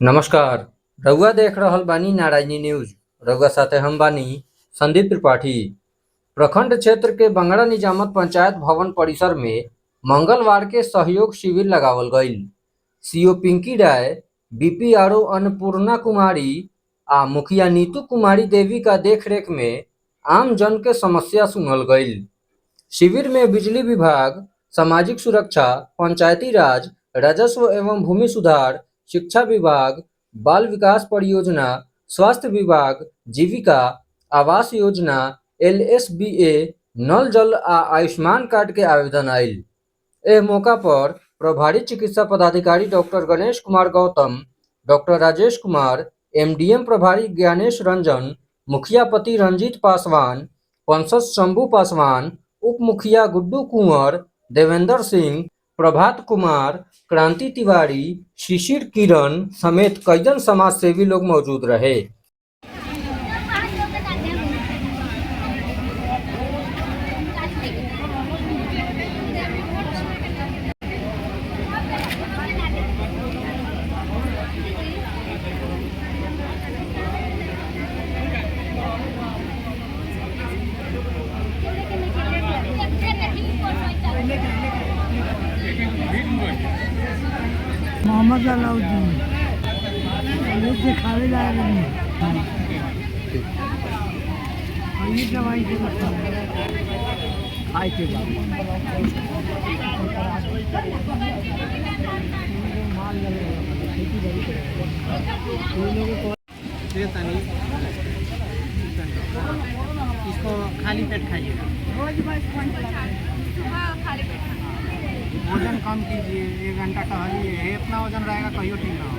नमस्कार। रउआ देख रहल बानी नारायणी न्यूज। रउआ साथे हम बानी संदीप त्रिपाठी। प्रखंड क्षेत्र के बंगड़ा निजामत पंचायत भवन परिसर में मंगलवार के सहयोग शिविर लगावल गईल। सीओ पिंकी राय, बीपीआरओ अन्नपूर्णा कुमारी आ मुखिया नीतू कुमारी देवी का देखरेख में आम जन के समस्या सुनल गईल। शिविर में बिजली विभाग, सामाजिक सुरक्षा, पंचायती राज, राजस्व एवं भूमि सुधार, शिक्षा विभाग, बाल विकास परियोजना, स्वास्थ्य विभाग, जीविका, आवास योजना, एलएसबीए, नल जल आ आयुष्मान कार्ड के आवेदन आयल। एह मौका पर प्रभारी चिकित्सा पदाधिकारी doctor Ganesh Kumar Gautam, doctor Rajesh Kumar, MDM प्रभारी ज्ञानेश रंजन, मुखिया पति रंजीत पासवान, पंसद शंभू पासवान, उप मुखिया गुड्डू कुंवर, देवेंद्र सिंह, प्रभात कुमार, क्रांति तिवारी, शिशिर किरण समेत कईजन समाज सेवी लोग मौजूद रहे। मोहम्मद अलाउद्दीन ये दिखावे जा रहे हैं। ये दवाई के खाए के बाद इसको खाली पेट खाइएगा। रोज खाली पेट वजन कम कीजिए, 1 घंटा टहलिए, इतना वजन रहेगा कहियो ठीक ना हो।